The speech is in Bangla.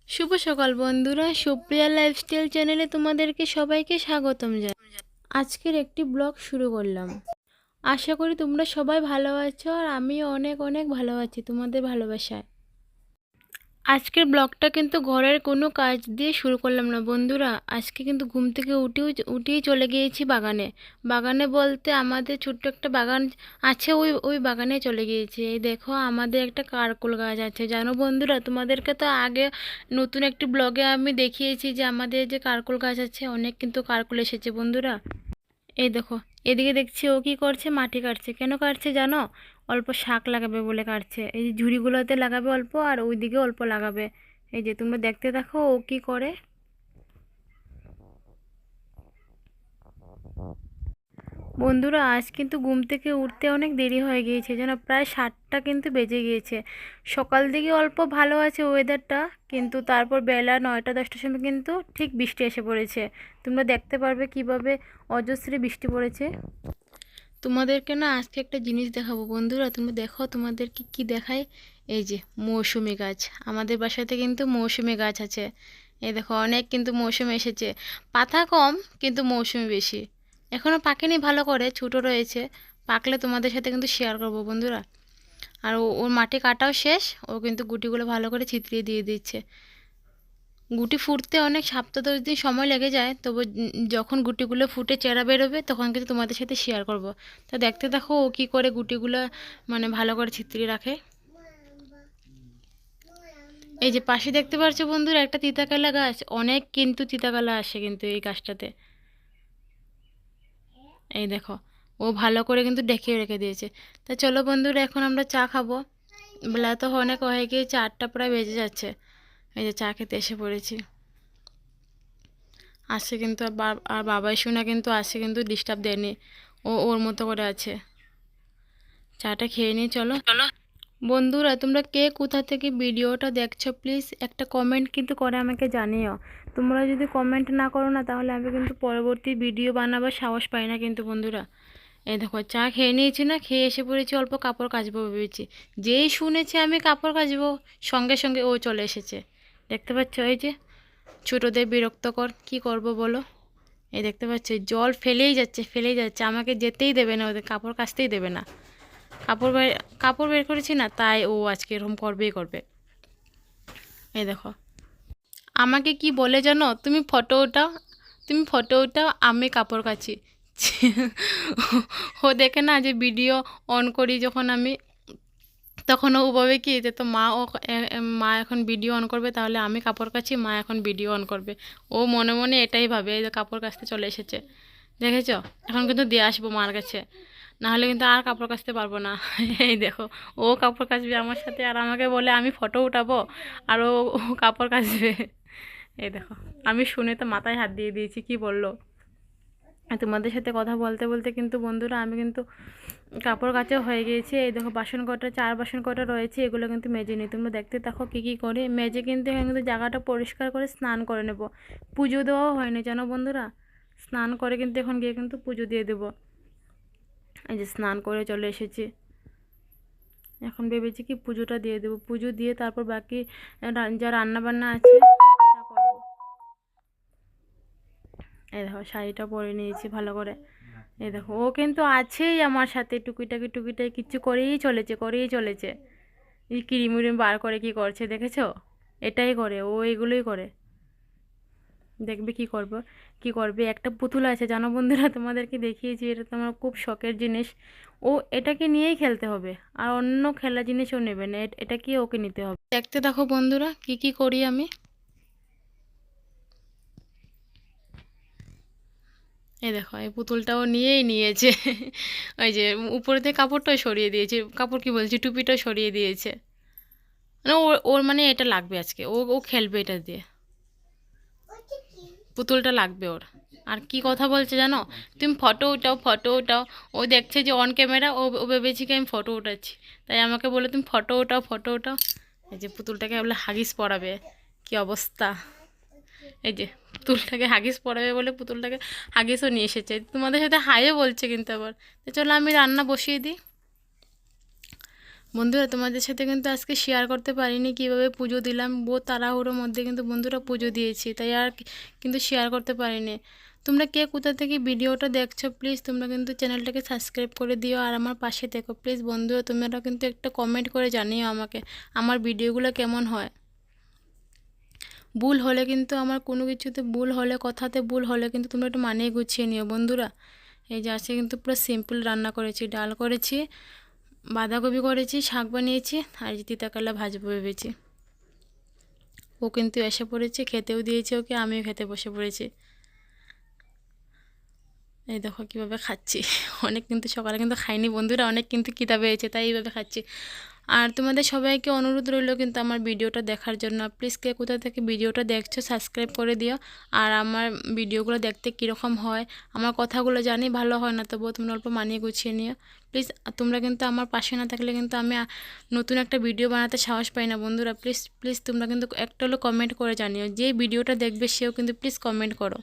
শুভ সকাল বন্ধুরা, সুপ্রিয়া লাইফস্টাইল চ্যানেলে তোমাদেরকে সবাইকে স্বাগতম জানাই। আজকের একটি ব্লগ শুরু করলাম। আশা করি তোমরা সবাই ভালো আছো আর আমিও অনেক অনেক ভালো আছি তোমাদের ভালোবাসায়। আজকের ব্লগটা কিন্তু ঘরের কোনো কাজ দিয়ে শুরু করলাম না বন্ধুরা। আজকে কিন্তু ঘুম থেকে উঠেই চলে গিয়েছি বাগানে। বাগানে বলতে আমাদের ছোট্ট একটা বাগান আছে, ওই বাগানে চলে গিয়েছি। এই দেখো আমাদের একটা কারকুল গাছ আছে জানো বন্ধুরা। তোমাদেরকে তো আগে নতুন একটি ব্লগে আমি দেখিয়েছি যে আমাদের যে কারকুল গাছ আছে, অনেক কিন্তু কারকুল এসেছে বন্ধুরা। এই দেখো, এদিকে দেখছি ও কি করছে, মাটি কাটছে। কেন কাটছে জানো? অল্প শাক লাগাবে বলে কাটছে। এই যে ঝুড়িগুলোতে লাগাবে অল্প, আর ওইদিকে অল্প লাগাবে। এই যে তোমরা দেখতে থাকো ও কি করে। বন্ধুরা আজ কিন্তু ঘুম থেকে উঠতে অনেক দেরি হয়ে গিয়েছে যেন, প্রায় 7টা কিন্তু বেজে গিয়েছে। সকাল দিকে অল্প ভালো আছে ওয়েদারটা, কিন্তু তারপর বেলা 9টা 10টার সময় কিন্তু ঠিক বৃষ্টি এসে পড়েছে। তোমরা দেখতে পারবে কিভাবে অজস্র বৃষ্টি পড়েছে। তোমাদেরকে না আজকে একটা জিনিস দেখাবো বন্ধুরা, তুমি দেখো তোমাদেরকে কি দেখায়। এই যে মৌসুমি গাছ, আমাদের বাসাতে কিন্তু মৌসুমি গাছ আছে। এই দেখো অনেক কিন্তু মৌসুমি এসেছে। পাতা কম কিন্তু মৌসুমি বেশি। এখনও পাকেনি ভালো করে, ছোটো রয়েছে। পাকলে তোমাদের সাথে কিন্তু শেয়ার করবো বন্ধুরা। আর ওর মাটি কাটাও শেষ, ও কিন্তু গুটিগুলো ভালো করে ছিতরিয়ে দিয়ে দিচ্ছে। গুটি ফুটতে অনেক 7-10 দিন সময় লেগে যায়, তবু যখন গুটিগুলো ফুটে চেরা বেরোবে তখন কিন্তু তোমাদের সাথে শেয়ার করব। তা দেখতে দেখো ও কী করে গুটিগুলো মানে ভালো করে ছিতরিয়ে রাখে। এই যে পাশে দেখতে পাচ্ছ বন্ধুরা একটা তিতাকালা গাছ, অনেক কিন্তু তিতাকালা আসে কিন্তু এই গাছটাতে। এই দেখো ও ভালো করে কিন্তু ডেকে রেখে দিয়েছে। তা চলো বন্ধুরা এখন আমরা চা খাবো। বেলা তো অনেক হয়ে গিয়েছে, 8টা প্রায় বেজে যাচ্ছে। এই যে চা খেতে এসে পড়েছি। আসে কিন্তু আর বাবাই শুনে কিন্তু আসে কিন্তু ডিস্টার্ব দেয়নি, ও ওর মতো করে আছে। চাটা খেয়ে নিই চলো। বন্ধুরা তোমরা কে কোথা থেকে ভিডিওটা দেখছো প্লিজ একটা কমেন্ট কিন্তু করে আমাকে জানিও। তোমরা যদি কমেন্ট না করো না তাহলে আমি কিন্তু পরবর্তী ভিডিও বানাবার সাহস পাই না কিন্তু বন্ধুরা। এই দেখো চা খেয়ে নিয়েছি না, খেয়ে এসে পড়েছি, অল্প কাপড় কাচবো ভেবেছি। যেই শুনেছে আমি কাপড় কাচবো সঙ্গে সঙ্গে ও চলে এসেছে। দেখতে পাচ্ছ এই যে ছোটোদের বিরক্তকর, কি করব বলো। এই দেখতে পাচ্ছ জল ফেলেই যাচ্ছে, আমাকে যেতেই দেবে না, ওদের কাপড় কাচতেই দেবে না। কাপড় বের করেছি না, তাই ও আজকে এরকম করবেই করবে। এই দেখো আমাকে কি বলে জানো, তুমি ফটো উঠাও আমি কাপড় কাচি। ও দেখে না যে ভিডিও অন করি যখন আমি, তখন ও ভাবে কি যে তো মা এখন ভিডিও অন করবে, তাহলে আমি কাপড় কাচি, মা এখন ভিডিও অন করবে। ও মনে মনে এটাই ভাবে। এই যে কাপড় কাচতে চলে এসেছে, দেখেছো। এখন কিন্তু দিয়ে আসবো মার কাছে, নাহলে কিন্তু আর কাপড় কাচতে পারবো না। এই দেখো ও কাপড় কাচবে আমার সাথে, আর আমাকে বলে আমি ফটো উঠাবো, আর ও কাপড় কাচবে। এই দেখো আমি শুনে তো মাথায় হাত দিয়ে দিয়েছি, কি বললো। আর তোমাদের সাথে কথা বলতে বলতে কিন্তু বন্ধুরা আমি কিন্তু কাপড় কাচা হয়ে গিয়েছে। এই দেখো বাসন কটা, 4 বাসন কটা রয়েছে, এগুলো কিন্তু মেজে নিই। তোমরা দেখতে থাকো কী কী করে মেজে। কিন্তু এখানে কিন্তু জায়গাটা পরিষ্কার করে স্নান করে নেব। পুজো দেওয়াও হয়নি জানো বন্ধুরা, স্নান করে কিন্তু এখন গিয়ে কিন্তু পুজো দিয়ে দেবো। এই যে স্নান করে চলে এসেছি, এখন ভেবেছি কি পুজোটা দিয়ে দেবো। পুজো দিয়ে তারপর বাকি যা রান্না বান্না আছে তা করবো। এই দেখো শাড়িটা পরে নিয়েছি ভালো করে। এই দেখো ও কিন্তু আছেই আমার সাথে, টুকিটাকি কিচ্ছু করেই চলেছে। এই ক্রিম বার করে কি করছে দেখেছো, এটাই করে ও, এগুলোই করে। দেখবে কি করবে। একটা পুতুল আছে জানো বন্ধুরা, তোমাদেরকে দেখিয়েছি, এটা তোমার খুব শখের জিনিস। ও এটাকে নিয়েই খেলতে হবে, আর অন্য খেলা জিনিস ও নেবে না, এটাকে ওকে নিতে হবে। দেখতে দেখো বন্ধুরা কি কি করি আমি। এই দেখো এই পুতুলটাও নিয়েই নিয়েছে। ওই যে উপরে থেকে কাপড়টাও সরিয়ে দিয়েছে, কাপড় কি বলছি, টুপিটাও সরিয়ে দিয়েছে। মানে ওর মানে এটা লাগবে আজকে, ও ও খেলবে এটা দিয়ে, পুতুলটা লাগবে ওর। আর কি কথা বলছে জানো, তুমি ফটো উঠাও। ও দেখছে যে অন ক্যামেরা, ও ভেবেছি কি আমি ফটো উঠাচ্ছি, তাই আমাকে বলে তুমি ফটো উঠাও। এই যে পুতুলটাকে বলে হাগিস পরাবে, কি অবস্থা। এই যে পুতুলটাকে হাগিস পরাবে বলে পুতুলটাকে হাগিসও নিয়ে এসেছে, তোমাদের সাথে হাইও বলছে কিন্তু আবার। তো চলো আমি রান্না বসিয়ে দিই। বন্ধুরা তোমাদের সাথে কিন্তু আজকে শেয়ার করতে পারিনি কিভাবে পুজো দিলাম, বহু তাড়াহুড়োর মধ্যে কিন্তু বন্ধুরা পুজো দিয়েছি, তাই আর কিন্তু শেয়ার করতে পারিনি। তোমরা কে কোথা থেকে ভিডিওটা দেখছো প্লিজ তোমরা কিন্তু চ্যানেলটাকে সাবস্ক্রাইব করে দিও আর আমার পাশে থেকো প্লিজ। বন্ধুরা তোমরা কিন্তু একটা কমেন্ট করে জানিও আমাকে আমার ভিডিওগুলো কেমন হয়। ভুল হলে কিন্তু আমার কোনো কিছুতে ভুল হলে, কথাতে ভুল হলে কিন্তু তোমরা একটু মানিয়ে গুছিয়ে নিও বন্ধুরা। এই যে আজকে কিন্তু পুরো সিম্পল রান্না করেছি, ডাল করেছি, বাঁধাকপি করেছি, শাক বানিয়েছি আর যে তিতা কালা ভাজবো ভেবেছি। ও কিন্তু এসে পড়েছে, খেতেও দিয়েছি ওকে, আমিও খেতে বসে পড়েছি। এই দেখো কীভাবে খাচ্ছি। অনেক কিন্তু সকালে কিন্তু খাইনি বন্ধুরা, অনেক কিন্তু খিদা পেয়েছে তাই এইভাবে খাচ্ছি। আর তোমাদের সবাইকে অনুরোধ রইল কিন্তু আমার ভিডিওটা দেখার জন্য, প্লিজ কে কোথা থেকে ভিডিওটা দেখছো সাবস্ক্রাইব করে দিও। আর আমার ভিডিওগুলো দেখতে কীরকম হয়, আমার কথাগুলো জানি ভালো হয় না, তবুও তোমরা অল্প মানিয়ে গুছিয়ে নিও প্লিজ। তোমরা কিন্তু আমার পাশে না থাকলে কিন্তু আমি নতুন একটা ভিডিও বানাতে সাহস পাই না বন্ধুরা। প্লিজ প্লিজ তোমরা কিন্তু একটা হলো কমেন্ট করে জানিও, যে ভিডিওটা দেখবে সেও কিন্তু প্লিজ কমেন্ট করো।